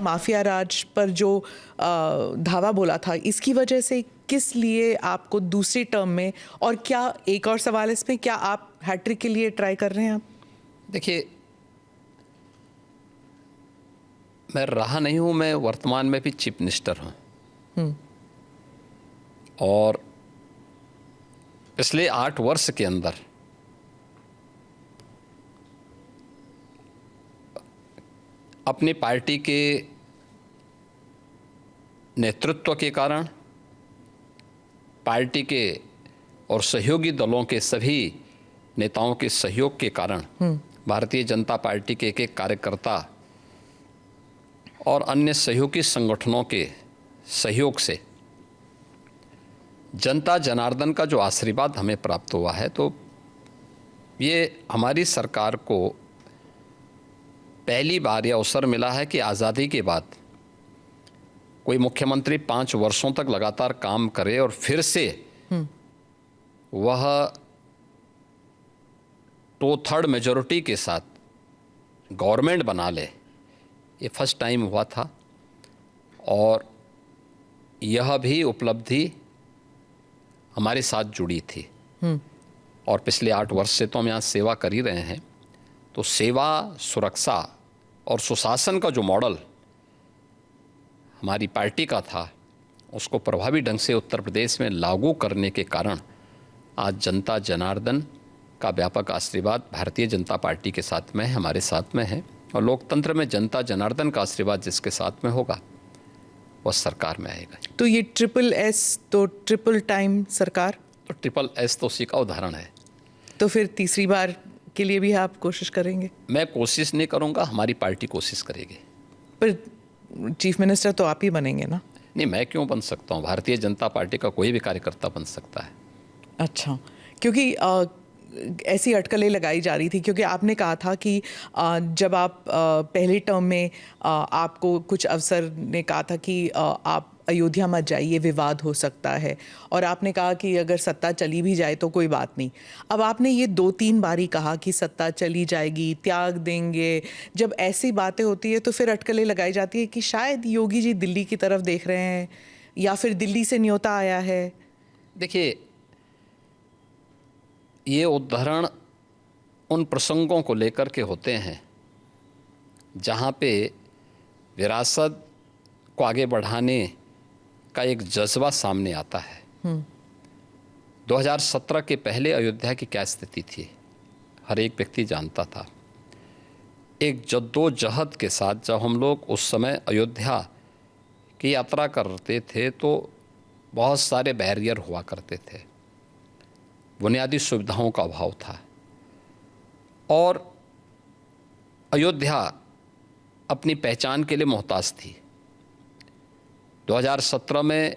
Mafia राज पर जो धावा बोला था, इसकी वजह से किस लिए आपको दूसरी टर्म में, और क्या एक और सवाल इसमें, क्या आप हैट्रिक के लिए ट्राई कर रहे हैं आप? देखिए, मैं रहा नहीं हूं, मैं वर्तमान में भी चीफ मिनिस्टर हूं और पिछले 8 वर्ष के अंदर अपनी पार्टी के नेतृत्व के कारण, पार्टी के और सहयोगी दलों के सभी नेताओं के सहयोग के कारण भारतीय जनता पार्टी के एक कार्यकर्ता और अन्य सहयोगी संगठनों के सहयोग से जनता जनार्दन का जो आशीर्वाद हमें प्राप्त हुआ है, तो ये हमारी सरकार को पहली बार यह अवसर मिला है कि आज़ादी के बाद कोई मुख्यमंत्री 5 वर्षों तक लगातार काम करे और फिर से वह 2/3 मेजॉरिटी के साथ गवर्नमेंट बना ले। ये फर्स्ट टाइम हुआ था और यह भी उपलब्धि हमारे साथ जुड़ी थी। और पिछले 8 वर्ष से तो हम यहाँ सेवा कर ही रहे हैं, तो सेवा, सुरक्षा और सुशासन का जो मॉडल हमारी पार्टी का था, उसको प्रभावी ढंग से उत्तर प्रदेश में लागू करने के कारण आज जनता जनार्दन का व्यापक आशीर्वाद भारतीय जनता पार्टी के साथ में है, हमारे साथ में है। और लोकतंत्र में जनता जनार्दन का आशीर्वाद जिसके साथ में होगा वह सरकार में आएगा। तो ये SSS तो ट्रिपल टाइम सरकार, तो SSS तो उसी का उदाहरण है। तो फिर तीसरी बार के लिए भी आप कोशिश करेंगे? मैं कोशिश नहीं करूंगा, हमारी पार्टी कोशिश करेगी। पर चीफ मिनिस्टर तो आप ही बनेंगे ना? नहीं, मैं क्यों बन सकता हूं? भारतीय जनता पार्टी का कोई भी कार्यकर्ता बन सकता है। अच्छा, क्योंकि ऐसी अटकलें लगाई जा रही थी, क्योंकि आपने कहा था कि जब आप पहली टर्म में आपको कुछ अफसर ने कहा था कि आप अयोध्या मत जाइए, विवाद हो सकता है, और आपने कहा कि अगर सत्ता चली भी जाए तो कोई बात नहीं। अब आपने ये 2-3 बार ही कहा कि सत्ता चली जाएगी, त्याग देंगे। जब ऐसी बातें होती है तो फिर अटकलें लगाई जाती है कि शायद योगी जी दिल्ली की तरफ देख रहे हैं या फिर दिल्ली से न्योता आया है। देखिए, ये उदाहरण उन प्रसंगों को लेकर के होते हैं जहाँ पे विरासत को आगे बढ़ाने का एक जज्बा सामने आता है। 2017 के पहले अयोध्या की क्या स्थिति थी, हर एक व्यक्ति जानता था। एक जद्दोजहद के साथ जब हम लोग उस समय अयोध्या की यात्रा करते थे तो बहुत सारे बैरियर हुआ करते थे, बुनियादी सुविधाओं का अभाव था और अयोध्या अपनी पहचान के लिए मोहताज थी। 2017 में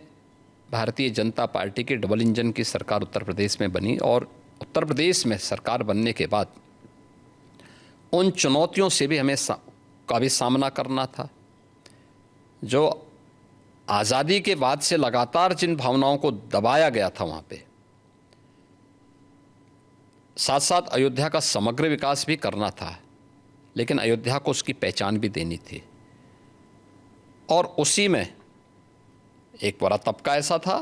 भारतीय जनता पार्टी की डबल इंजन की सरकार उत्तर प्रदेश में बनी और उत्तर प्रदेश में सरकार बनने के बाद उन चुनौतियों से भी हमें का भी सामना करना था। जो आज़ादी के बाद से लगातार जिन भावनाओं को दबाया गया था वहाँ पे, साथ साथ अयोध्या का समग्र विकास भी करना था, लेकिन अयोध्या को उसकी पहचान भी देनी थी। और उसी में एक बड़ा तबका ऐसा था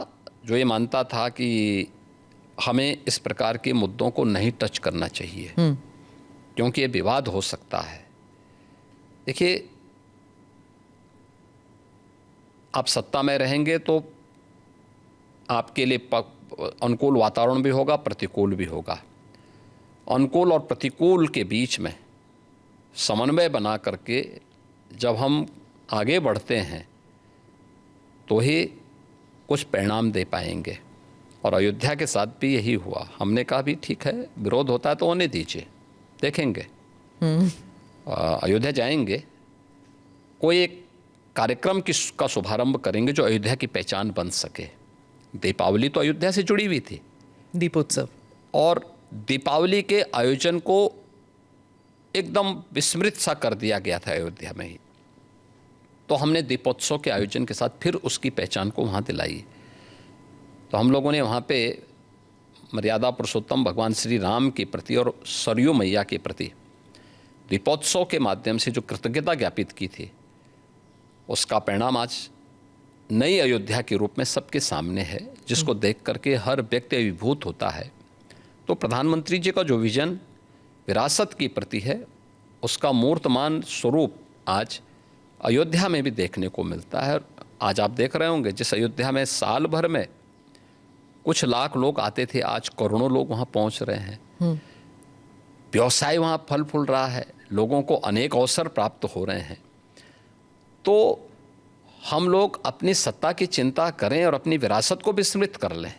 जो ये मानता था कि हमें इस प्रकार के मुद्दों को नहीं टच करना चाहिए क्योंकि ये विवाद हो सकता है। देखिए, आप सत्ता में रहेंगे तो आपके लिए अनुकूल वातावरण भी होगा, प्रतिकूल भी होगा। अनुकूल और प्रतिकूल के बीच में समन्वय बना करके जब हम आगे बढ़ते हैं तो ही कुछ परिणाम दे पाएंगे। और अयोध्या के साथ भी यही हुआ। हमने कहा भी ठीक है, विरोध होता है तो होने दीजिए, देखेंगे। अयोध्या जाएंगे, कोई एक कार्यक्रम का शुभारंभ करेंगे जो अयोध्या की पहचान बन सके। दीपावली तो अयोध्या से जुड़ी हुई थी, दीपोत्सव, और दीपावली के आयोजन को एकदम विस्मृत सा कर दिया गया था अयोध्या में ही। तो हमने दीपोत्सव के आयोजन के साथ फिर उसकी पहचान को वहाँ दिलाई। तो हम लोगों ने वहाँ पे मर्यादा पुरुषोत्तम भगवान श्री राम के प्रति और सरयू मैया के प्रति दीपोत्सव के माध्यम से जो कृतज्ञता ज्ञापित की थी, उसका परिणाम आज नई अयोध्या के रूप में सबके सामने है, जिसको देख करके हर व्यक्ति अभिभूत होता है। तो प्रधानमंत्री जी का जो विजन विरासत के प्रति है, उसका मूर्तमान स्वरूप आज अयोध्या में भी देखने को मिलता है। आज आप देख रहे होंगे, जिस अयोध्या में साल भर में कुछ लाख लोग आते थे, आज करोड़ों लोग वहाँ पहुँच रहे हैं। व्यवसाय वहाँ फल फूल रहा है, लोगों को अनेक अवसर प्राप्त हो रहे हैं। तो हम लोग अपनी सत्ता की चिंता करें और अपनी विरासत को विस्मृत कर लें,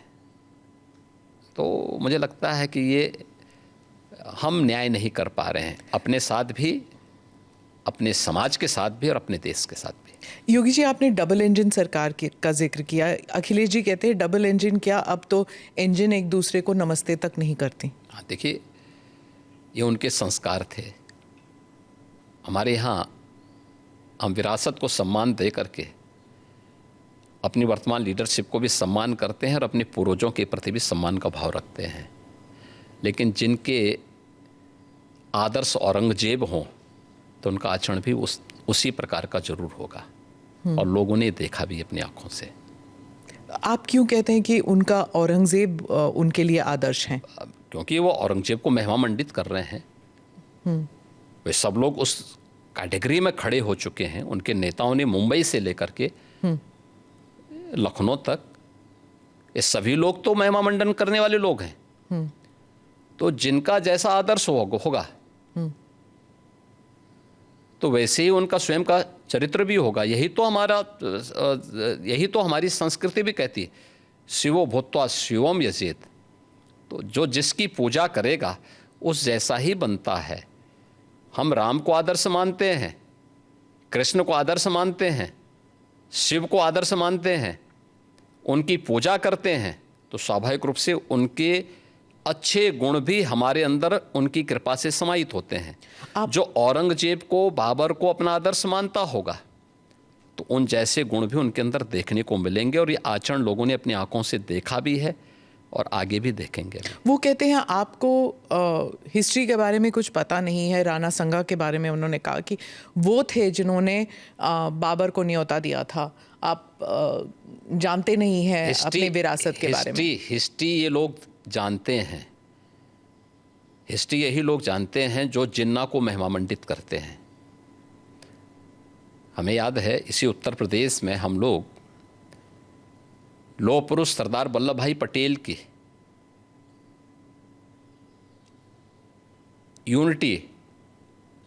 तो मुझे लगता है कि ये हम न्याय नहीं कर पा रहे हैं, अपने साथ भी, अपने समाज के साथ भी और अपने देश के साथ भी। योगी जी, आपने डबल इंजन सरकार का जिक्र किया। अखिलेश जी कहते हैं डबल इंजन क्या, अब तो इंजन एक दूसरे को नमस्ते तक नहीं करती। हाँ, देखिए, ये उनके संस्कार थे। हमारे यहाँ हम विरासत को सम्मान दे करके अपनी वर्तमान लीडरशिप को भी सम्मान करते हैं और अपने पूर्वजों के प्रति भी सम्मान का भाव रखते हैं। लेकिन जिनके आदर्श औरंगजेब हों तो उनका आचरण भी उसी प्रकार का जरूर होगा, और लोगों ने देखा भी अपनी आंखों से। आप क्यों कहते हैं कि उनका औरंगजेब उनके लिए आदर्श हैं? क्योंकि वो औरंगजेब को महिमा मंडित कर रहे हैं। वे सब लोग उस कैटेगरी में खड़े हो चुके हैं। उनके नेताओं ने मुंबई से लेकर के लखनऊ तक, ये सभी लोग तो महिमा मंडन करने वाले लोग हैं। तो जिनका जैसा आदर्श होगा तो वैसे ही उनका स्वयं का चरित्र भी होगा। यही तो हमारी संस्कृति भी कहती है, शिवो भूत्वा शिवम यजेत। तो जो जिसकी पूजा करेगा उस जैसा ही बनता है। हम राम को आदर्श मानते हैं, कृष्ण को आदर्श मानते हैं, शिव को आदर्श मानते हैं, उनकी पूजा करते हैं, तो स्वाभाविक रूप से उनके अच्छे गुण भी हमारे अंदर उनकी कृपा से समाहित होते हैं। जो औरंगजेब को, बाबर को अपना आदर्श मानता होगा तो उन जैसे गुण भी उनके अंदर देखने को मिलेंगे, और ये आचरण लोगों ने अपनी आंखों से देखा भी है और आगे भी देखेंगे। वो कहते हैं आपको हिस्ट्री के बारे में कुछ पता नहीं है। राणा संगा के बारे में उन्होंने कहा कि वो थे जिन्होंने बाबर को न्योता दिया था। आप जानते नहीं हैं अपनी विरासत के बारे में। हिस्ट्री ये लोग जानते हैं। हिस्ट्री यही लोग जानते हैं जो जिन्ना को महिमा मंडित करते हैं। हमें याद है, इसी उत्तर प्रदेश में हम लोग लौह पुरुष सरदार वल्लभ भाई पटेल की unity,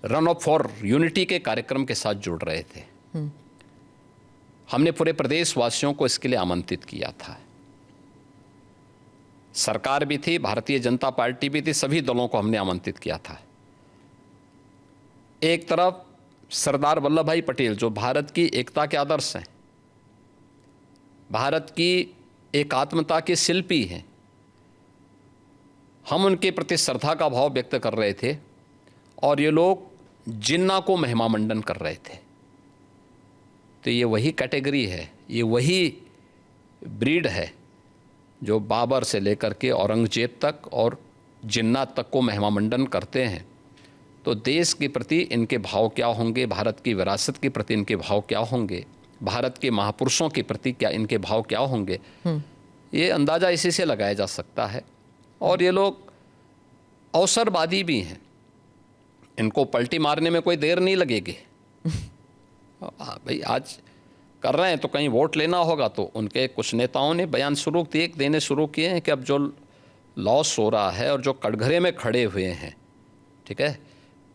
run up for unity के कार्यक्रम के साथ जुड़ रहे थे। हमने पूरे प्रदेश वासियों को इसके लिए आमंत्रित किया था। सरकार भी थी, भारतीय जनता पार्टी भी थी, सभी दलों को हमने आमंत्रित किया था। एक तरफ सरदार वल्लभ भाई पटेल जो भारत की एकता के आदर्श हैं, भारत की एकात्मता के शिल्पी हैं, हम उनके प्रति श्रद्धा का भाव व्यक्त कर रहे थे, और ये लोग जिन्ना को महिमा मंडन कर रहे थे। तो ये वही कैटेगरी है, ये वही ब्रीड है जो बाबर से लेकर के औरंगजेब तक और जिन्ना तक को महिमा मंडन करते हैं। तो देश के प्रति इनके भाव क्या होंगे, भारत की विरासत के प्रति इनके भाव क्या होंगे, भारत के महापुरुषों के प्रति क्या इनके भाव क्या होंगे, ये अंदाज़ा इसी से लगाया जा सकता है। और ये लोग अवसरवादी भी हैं, इनको पलटी मारने में कोई देर नहीं लगेगी। भाई आज कर रहे हैं तो कहीं वोट लेना होगा, तो उनके कुछ नेताओं ने बयान देने शुरू किए हैं कि अब जो लॉस हो रहा है और जो कटघरे में खड़े हुए हैं, ठीक है,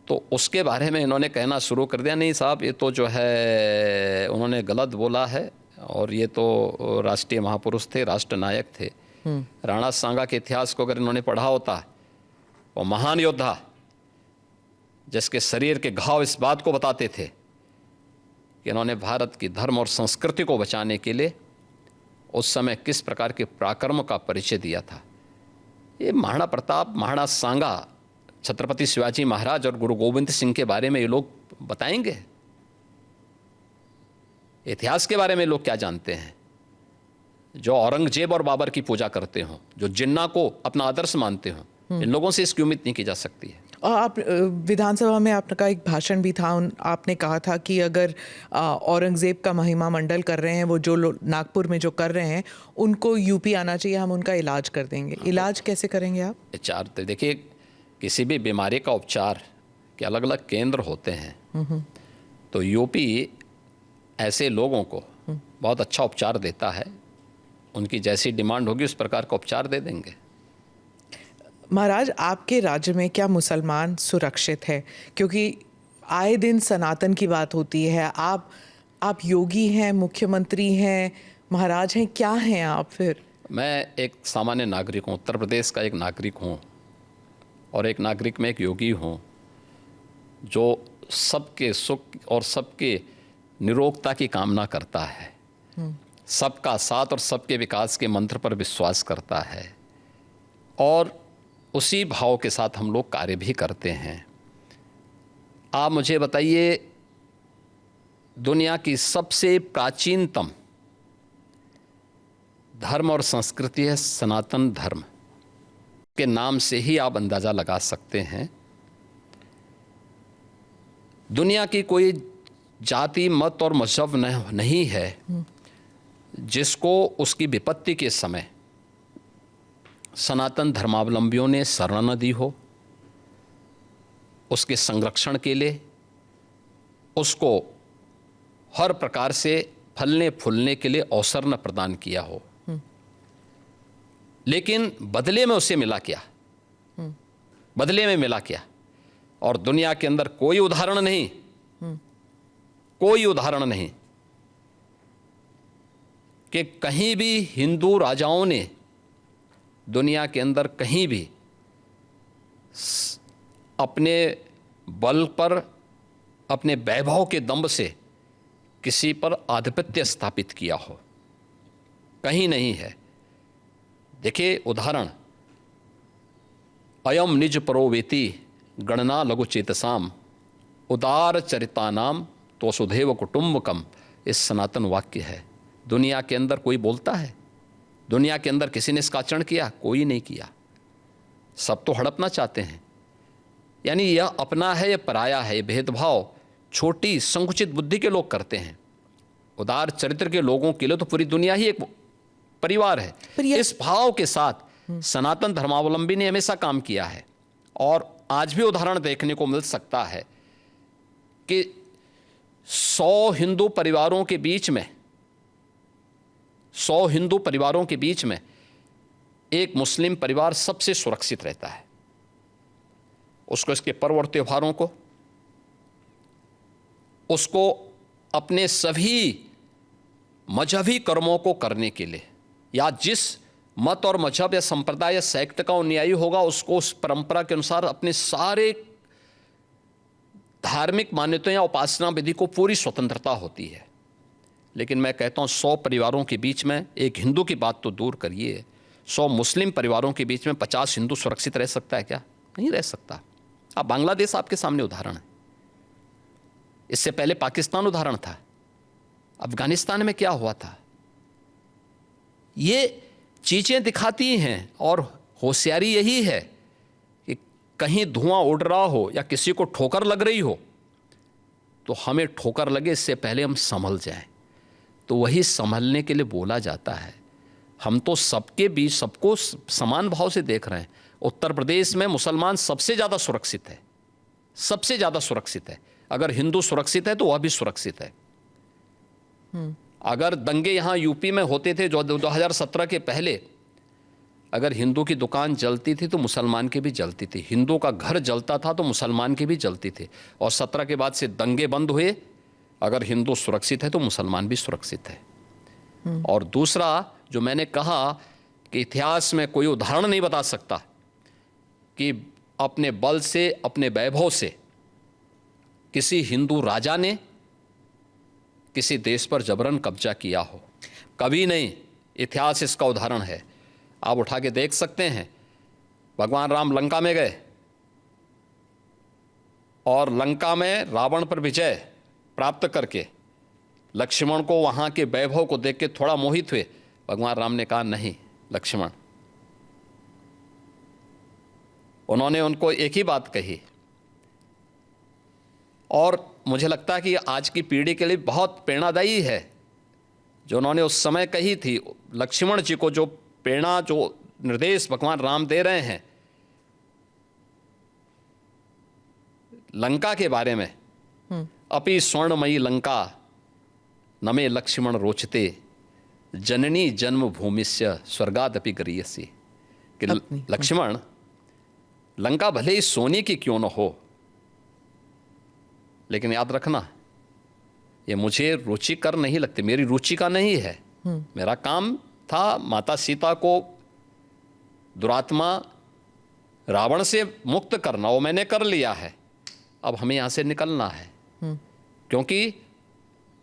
तो उसके बारे में इन्होंने कहना शुरू कर दिया, नहीं साहब ये तो जो है उन्होंने गलत बोला है, और ये तो राष्ट्रीय महापुरुष थे, राष्ट्र नायक थे। राणा सांगा के इतिहास को अगर इन्होंने पढ़ा होता, वो महान योद्धा जिसके शरीर के घाव इस बात को बताते थे कि इन्होंने भारत की धर्म और संस्कृति को बचाने के लिए उस समय किस प्रकार के पराक्रम का परिचय दिया था। ये महाराणा प्रताप, महाराणा सांगा, छत्रपति शिवाजी महाराज और गुरु गोविंद सिंह के बारे में ये लोग बताएंगे। इतिहास के बारे में लोग क्या जानते हैं? जो औरंगजेब और बाबर की पूजा करते हों, जो जिन्ना को अपना आदर्श मानते हों, इन लोगों से इसकी उम्मीद नहीं की जा सकती है। और आप विधानसभा में आपका एक भाषण भी था, आपने कहा था कि अगर औरंगज़ेब का महिमा मंडल कर रहे हैं वो जो लोग नागपुर में जो कर रहे हैं उनको यूपी आना चाहिए, हम उनका इलाज कर देंगे। इलाज कैसे करेंगे आप? उपचार तो देखिए, किसी भी बीमारी का उपचार के अलग अलग केंद्र होते हैं, तो यूपी ऐसे लोगों को बहुत अच्छा उपचार देता है। उनकी जैसी डिमांड होगी उस प्रकार का उपचार दे देंगे। महाराज, आपके राज्य में क्या मुसलमान सुरक्षित है? क्योंकि आए दिन सनातन की बात होती है। आप योगी हैं, मुख्यमंत्री हैं, महाराज हैं, क्या हैं आप फिर? मैं एक सामान्य नागरिक हूँ, उत्तर प्रदेश का एक नागरिक हूँ, और एक नागरिक में एक योगी हूँ जो सबके सुख और सबके निरोगता की कामना करता है, सबका साथ और सबके विकास के मंत्र पर विश्वास करता है, और उसी भाव के साथ हम लोग कार्य भी करते हैं। आप मुझे बताइए, दुनिया की सबसे प्राचीनतम धर्म और संस्कृति है सनातन धर्म, के नाम से ही आप अंदाज़ा लगा सकते हैं। दुनिया की कोई जाति, मत और मजहब नहीं है जिसको उसकी विपत्ति के समय सनातन धर्मावलंबियों ने शरण न दी हो, उसके संरक्षण के लिए उसको हर प्रकार से फलने फूलने के लिए अवसर न प्रदान किया हो। लेकिन बदले में उसे मिला क्या? बदले में मिला क्या? और दुनिया के अंदर कोई उदाहरण नहीं, कोई उदाहरण नहीं कि कहीं भी हिंदू राजाओं ने दुनिया के अंदर कहीं भी अपने बल पर, अपने वैभव के दंभ से किसी पर आधिपत्य स्थापित किया हो, कहीं नहीं है। देखिए उदाहरण, अयम निज परोवेति गणना लघु चेतसाम उदार चरितानाम तो वसुधैव कुटुंबकम, इस सनातन वाक्य है। दुनिया के अंदर कोई बोलता है? दुनिया के अंदर किसी ने इसका आचरण किया? कोई नहीं किया। सब तो हड़पना चाहते हैं। यानी यह अपना है, यह पराया है, भेदभाव छोटी संकुचित बुद्धि के लोग करते हैं। उदार चरित्र के लोगों के लिए तो पूरी दुनिया ही एक परिवार है। इस भाव के साथ सनातन धर्मावलंबी ने हमेशा काम किया है, और आज भी उदाहरण देखने को मिल सकता है कि 100 हिंदू परिवारों के बीच में, 100 हिंदू परिवारों के बीच में एक मुस्लिम परिवार सबसे सुरक्षित रहता है। उसको इसके पर्व और त्योहारों को, उसको अपने सभी मजहबी कर्मों को करने के लिए, या जिस मत और मजहब या संप्रदाय या सेक्ट का अनुयायी होगा उसको उस परंपरा के अनुसार अपने सारे धार्मिक मान्यताओं या उपासना विधि को पूरी स्वतंत्रता होती है। लेकिन मैं कहता हूं 100 परिवारों के बीच में, एक हिंदू की बात तो दूर करिए, 100 मुस्लिम परिवारों के बीच में 50 हिंदू सुरक्षित रह सकता है क्या? नहीं रह सकता। अब बांग्लादेश आपके सामने उदाहरण है, इससे पहले पाकिस्तान उदाहरण था, अफगानिस्तान में क्या हुआ था। ये चीजें दिखाती हैं, और होशियारी यही है कि कहीं धुआं उड़ रहा हो या किसी को ठोकर लग रही हो तो हमें ठोकर लगे इससे पहले हम संभल जाएं। तो वही संभलने के लिए बोला जाता है। हम तो सबके बीच सबको समान भाव से देख रहे हैं। उत्तर प्रदेश में मुसलमान सबसे ज़्यादा सुरक्षित है, सबसे ज़्यादा सुरक्षित है। अगर हिंदू सुरक्षित है तो वह भी सुरक्षित है। अगर दंगे यहाँ यूपी में होते थे जो 2017 के पहले, अगर हिंदू की दुकान जलती थी तो मुसलमान की भी जलती थी, हिंदू का घर जलता था तो मुसलमान की भी जलती थी। और 17 के बाद से दंगे बंद हुए। अगर हिंदू सुरक्षित है तो मुसलमान भी सुरक्षित है। और दूसरा जो मैंने कहा कि इतिहास में कोई उदाहरण नहीं बता सकता कि अपने बल से, अपने वैभव से किसी हिंदू राजा ने किसी देश पर जबरन कब्जा किया हो, कभी नहीं। इतिहास इसका उदाहरण है, आप उठा के देख सकते हैं। भगवान राम लंका में गए और लंका में रावण पर विजय प्राप्त करके लक्ष्मण को वहां के वैभव को देख के थोड़ा मोहित हुए। भगवान राम ने कहा नहीं लक्ष्मण, उन्होंने उनको एक ही बात कही और मुझे लगता है कि आज की पीढ़ी के लिए बहुत प्रेरणादायी है जो उन्होंने उस समय कही थी। लक्ष्मण जी को जो प्रेरणा, जो निर्देश भगवान राम दे रहे हैं लंका के बारे में, अपि स्वर्णमयी लंका नमे लक्ष्मण रोचते, जननी जन्म भूमिस्य स्वर्गादपि गरीयसी, कि लक्ष्मण लंका भले ही सोने की क्यों न हो, लेकिन याद रखना ये मुझे रुचिकर नहीं लगती, मेरी रुचि का नहीं है। मेरा काम था माता सीता को दुरात्मा रावण से मुक्त करना, वो मैंने कर लिया है। अब हमें यहां से निकलना है, क्योंकि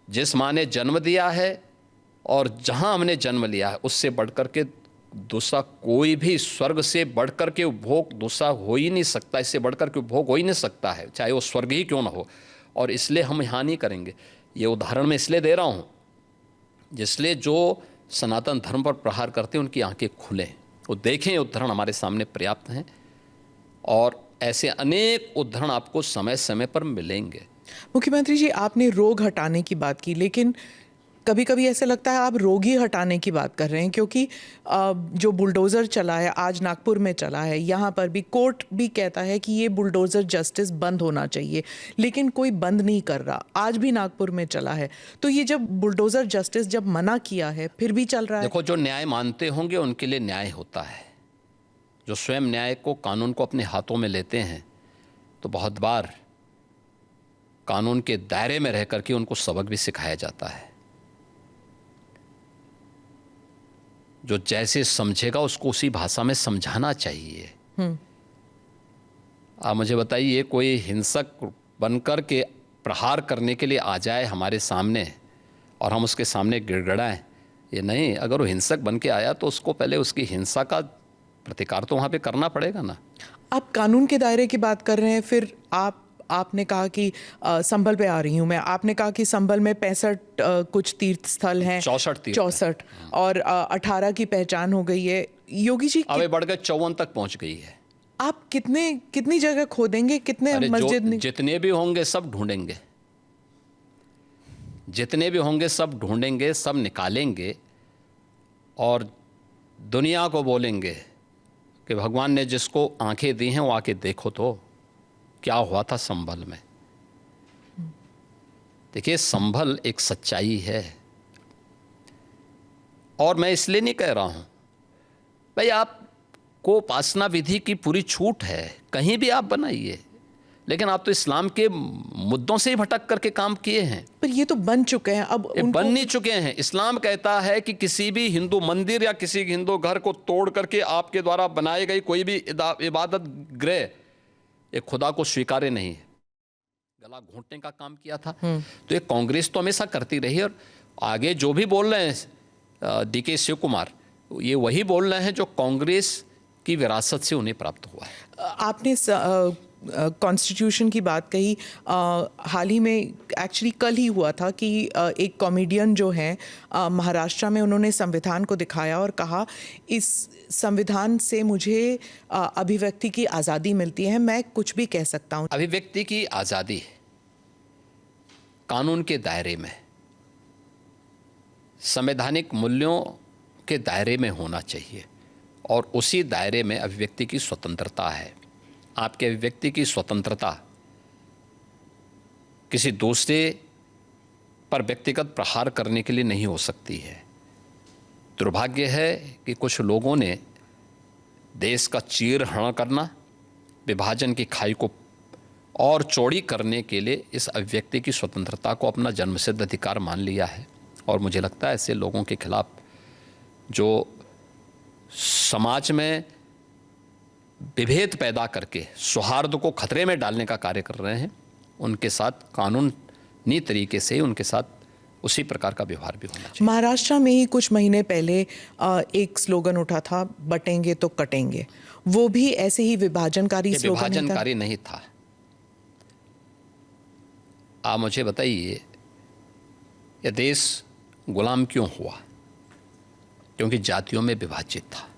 जिस माँ ने जन्म दिया है और जहां हमने जन्म लिया है उससे बढ़कर के दूसरा कोई भी, स्वर्ग से बढ़कर के उपभोग दूसरा हो ही नहीं सकता, इससे बढ़कर के उपभोग हो ही नहीं सकता है, चाहे वो स्वर्ग ही क्यों ना हो। और इसलिए हम यहाँ नहीं करेंगे। ये उदाहरण मैं इसलिए दे रहा हूँ जिसलिए जो सनातन धर्म पर प्रहार करते हैं उनकी आंखें खुलें, वो देखें। उदाहरण हमारे सामने पर्याप्त हैं और ऐसे अनेक उदाहरण आपको समय समय पर मिलेंगे। मुख्यमंत्री जी, आपने रोग हटाने की बात की, लेकिन कभी कभी ऐसा लगता है आप रोग ही हटाने की बात कर रहे हैं, क्योंकि जो बुलडोज़र चला है, आज नागपुर में चला है, यहाँ पर भी कोर्ट भी कहता है कि ये बुलडोज़र जस्टिस बंद होना चाहिए, लेकिन कोई बंद नहीं कर रहा। आज भी नागपुर में चला है, तो ये जब बुलडोज़र जस्टिस जब मना किया है फिर भी चल रहा है। देखो, जो न्याय मानते होंगे उनके लिए न्याय होता है। जो स्वयं न्याय को, कानून को अपने हाथों में लेते हैं, तो बहुत बार कानून के दायरे में रह करके उनको सबक भी सिखाया जाता है। जो जैसे समझेगा उसको उसी भाषा में समझाना चाहिए। आप मुझे बताइए, कोई हिंसक बनकर के प्रहार करने के लिए आ जाए हमारे सामने और हम उसके सामने गिड़गिड़ाएं, ये नहीं। अगर वो हिंसक बन के आया तो उसको पहले उसकी हिंसा का प्रतिकार तो वहाँ पे करना पड़ेगा ना। आप कानून के दायरे की बात कर रहे हैं, फिर आपने कहा कि संभल पे आ रही हूँ मैं, आपने कहा कि संभल में 65 कुछ तीर्थ स्थल हैं, 64 और 18 की पहचान हो गई है। योगी जी अब बढ़ गए 54 तक पहुंच गई है। आप कितनी जगह खोदेंगे, कितने मस्जिद? जितने भी होंगे सब ढूंढेंगे, जितने भी होंगे सब ढूंढेंगे, सब निकालेंगे और दुनिया को बोलेंगे कि भगवान ने जिसको आंखें दी हैं वो आके देखो तो क्या हुआ था संभल में। देखिए, संभल एक सच्चाई है और मैं इसलिए नहीं कह रहा हूं भाई आपको उपासना विधि की पूरी छूट है, कहीं भी आप बनाइए, लेकिन आप तो इस्लाम के मुद्दों से ही भटक करके काम किए हैं। पर ये तो बन चुके हैं, अब बन नहीं चुके हैं। इस्लाम कहता है कि किसी भी हिंदू मंदिर या किसी हिंदू घर को तोड़ करके आपके द्वारा बनाई गई कोई भी इबादत गृह ये खुदा को स्वीकार्य नहीं है। गला घोंटने का काम किया था। तो ये कांग्रेस तो हमेशा करती रही और आगे जो भी बोल रहे हैं डीके शिव कुमार, ये वही बोल रहे हैं जो कांग्रेस की विरासत से उन्हें प्राप्त हुआ है। आपने कॉन्स्टिट्यूशन की बात कही, हाल ही में एक्चुअली कल ही हुआ था कि एक कॉमेडियन जो हैं महाराष्ट्र में, उन्होंने संविधान को दिखाया और कहा इस संविधान से मुझे अभिव्यक्ति की आज़ादी मिलती है, मैं कुछ भी कह सकता हूँ। अभिव्यक्ति की आज़ादी कानून के दायरे में, संवैधानिक मूल्यों के दायरे में होना चाहिए और उसी दायरे में अभिव्यक्ति की स्वतंत्रता है। आपकी अभिव्यक्ति की स्वतंत्रता किसी दूसरे पर व्यक्तिगत प्रहार करने के लिए नहीं हो सकती है। दुर्भाग्य है कि कुछ लोगों ने देश का चीरहरण करना, विभाजन की खाई को और चौड़ी करने के लिए इस अभिव्यक्ति की स्वतंत्रता को अपना जन्मसिद्ध अधिकार मान लिया है। और मुझे लगता है ऐसे लोगों के खिलाफ जो समाज में विभेद पैदा करके सौहार्द को खतरे में डालने का कार्य कर रहे हैं, उनके साथ कानूनी तरीके से उनके साथ उसी प्रकार का व्यवहार भी होना चाहिए। महाराष्ट्र में ही कुछ महीने पहले एक स्लोगन उठा था, बटेंगे तो कटेंगे, वो भी ऐसे ही विभाजनकारी स्लोगन था? विभाजनकारी नहीं था। आप मुझे बताइए, यह देश गुलाम क्यों हुआ? क्योंकि जातियों में विभाजित था।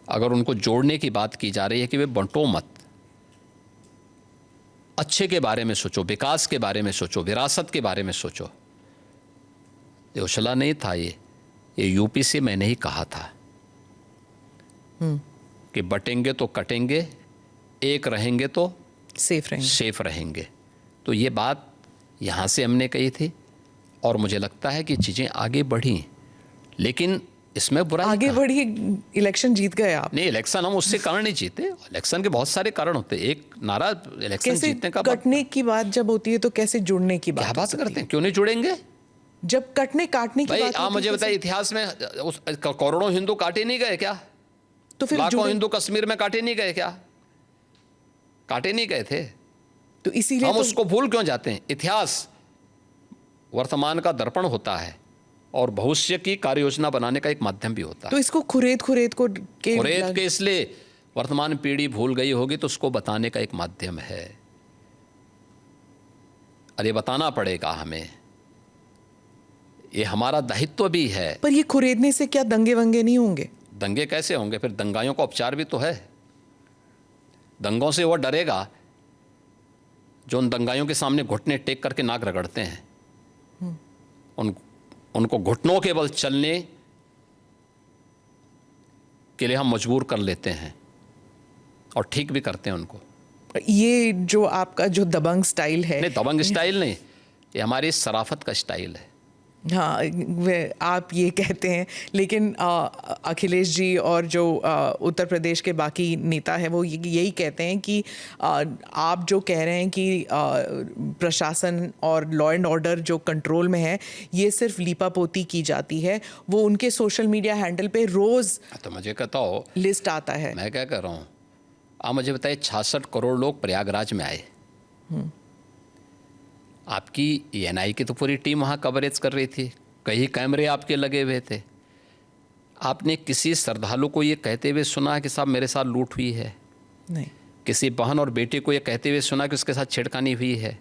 अगर उनको जोड़ने की बात की जा रही है कि वे बंटो मत, अच्छे के बारे में सोचो, विकास के बारे में सोचो, विरासत के बारे में सोचो। ये उछला नहीं था, ये यूपी से मैंने ही कहा था कि बटेंगे तो कटेंगे, एक रहेंगे तो सेफ रहेंगे। तो ये बात यहाँ से हमने कही थी और मुझे लगता है कि चीज़ें आगे बढ़ी, लेकिन इसमें बुराई आगे बढ़ी, इलेक्शन जीत गए आप। नहीं, इलेक्शन हम उससे कारण नहीं जीते। इलेक्शन के बहुत सारे कारण होते हैं। एक नारा इलेक्शन जीतने का कटने की बात जब होती है तो कैसे जुड़ने की बात? क्या बात करते हैं, क्यों नहीं जुड़ेंगे? जब कटने काटने की भाई बात आप मुझे बताइए, इतिहास में करोड़ों हिंदू काटे नहीं गए क्या? तो फिर लाखों हिंदू कश्मीर में काटे नहीं गए क्या? काटे नहीं गए थे। तो इसीलिए हम उसको भूल क्यों जाते हैं? इतिहास वर्तमान का दर्पण होता है और भविष्य की कार्य योजना बनाने का एक माध्यम भी होता है। तो इसको खुरेद के इसलिए वर्तमान पीढ़ी भूल गई होगी तो उसको बताने का एक माध्यम है। अरे बताना पड़ेगा हमें, ये हमारा दायित्व भी है। पर ये खुरेदने से क्या दंगे वंगे नहीं होंगे? दंगे कैसे होंगे? फिर दंगाइयों का उपचार भी तो है। दंगों से वो डरेगा जो उन दंगाइयों के सामने घुटने टेक करके नाक रगड़ते हैं। उनको घुटनों के बल चलने के लिए हम मजबूर कर लेते हैं और ठीक भी करते हैं उनको। ये जो आपका जो दबंग स्टाइल है। नहीं, दबंग स्टाइल नहीं, ये हमारी शराफत का स्टाइल है। हाँ, आप ये कहते हैं, लेकिन अखिलेश जी और जो उत्तर प्रदेश के बाकी नेता है वो यही कहते हैं कि आप जो कह रहे हैं कि प्रशासन और लॉ एंड ऑर्डर जो कंट्रोल में है ये सिर्फ लीपापोती की जाती है। वो उनके सोशल मीडिया हैंडल पे रोज तो मुझे कहता हो लिस्ट आता है। मैं क्या कर रहा हूँ? आप मुझे बताइए, 66 करोड़ लोग प्रयागराज में आए। आपकी एएनआई की तो पूरी टीम वहाँ कवरेज कर रही थी, कई कैमरे आपके लगे हुए थे। आपने किसी श्रद्धालु को ये कहते हुए सुना कि साहब मेरे साथ लूट हुई है? नहीं। किसी बहन और बेटे को ये कहते हुए सुना कि उसके साथ छेड़खानी हुई है?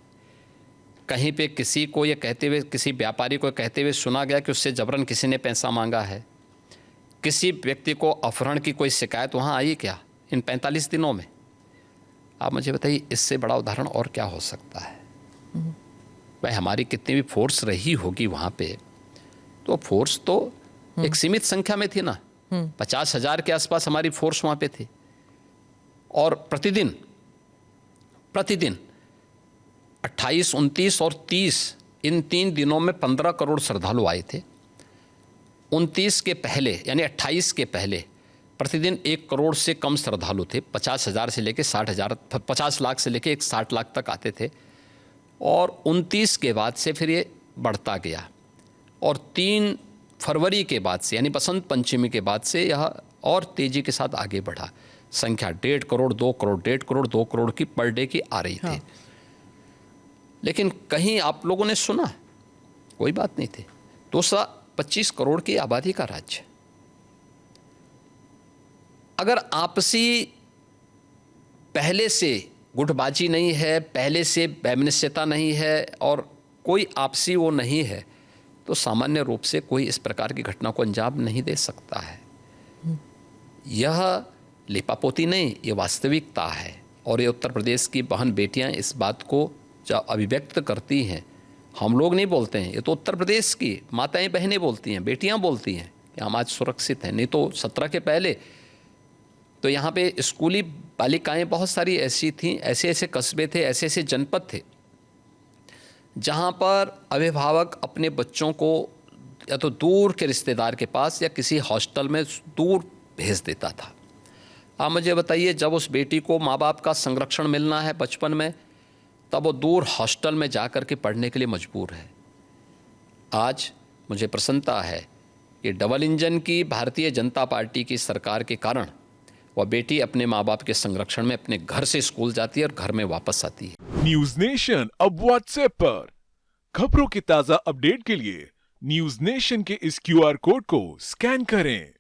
कहीं पे किसी को ये कहते हुए, किसी व्यापारी को कहते हुए सुना गया कि उससे जबरन किसी ने पैसा मांगा है? किसी व्यक्ति को अपहरण की कोई शिकायत वहाँ आई क्या इन 45 दिनों में? आप मुझे बताइए, इससे बड़ा उदाहरण और क्या हो सकता है? भाई हमारी कितनी भी फोर्स रही होगी वहाँ पे, तो फोर्स तो एक सीमित संख्या में थी ना। 50,000 के आसपास हमारी फोर्स वहाँ पे थी और प्रतिदिन 28, 29 और 30 इन 3 दिनों में 15 करोड़ श्रद्धालु आए थे। 29 के पहले यानी 28 के पहले प्रतिदिन 1 करोड़ से कम श्रद्धालु थे। 50,000 से लेके 60,000, 50 लाख से लेके 60 लाख तक आते थे और 29 के बाद से फिर ये बढ़ता गया और 3 फरवरी के बाद से यानी बसंत पंचमी के बाद से यह और तेज़ी के साथ आगे बढ़ा। संख्या 1.5 करोड़, 2 करोड़, 1.5 करोड़, 2 करोड़ की पर डे की आ रही थी। लेकिन कहीं आप लोगों ने सुना? कोई बात नहीं थी। दूसरा, 25 करोड़ की आबादी का राज्य, अगर आपसी पहले से गुटबाजी नहीं है, पहले से वैमनस्यता नहीं है और कोई आपसी वो नहीं है, तो सामान्य रूप से कोई इस प्रकार की घटना को अंजाम नहीं दे सकता है। यह लिपापोती नहीं, ये वास्तविकता है और ये उत्तर प्रदेश की बहन बेटियां इस बात को जब अभिव्यक्त करती हैं, हम लोग नहीं बोलते हैं, ये तो उत्तर प्रदेश की माताएं बहनें बोलती हैं, बेटियां बोलती हैं कि हम आज सुरक्षित हैं। नहीं तो 17 के पहले तो यहाँ पे स्कूली बालिकाएं बहुत सारी ऐसी थीं, ऐसे ऐसे कस्बे थे, ऐसे ऐसे जनपद थे जहाँ पर अभिभावक अपने बच्चों को या तो दूर के रिश्तेदार के पास या किसी हॉस्टल में दूर भेज देता था। आप मुझे बताइए, जब उस बेटी को माँ बाप का संरक्षण मिलना है बचपन में, तब वो दूर हॉस्टल में जा कर के पढ़ने के लिए मजबूर है। आज मुझे प्रसन्नता है कि डबल इंजन की भारतीय जनता पार्टी की सरकार के कारण वह बेटी अपने माँ बाप के संरक्षण में अपने घर से स्कूल जाती है और घर में वापस आती है। न्यूज नेशन अब व्हाट्सएप पर खबरों की ताजा अपडेट के लिए न्यूज नेशन के इस QR कोड को स्कैन करें।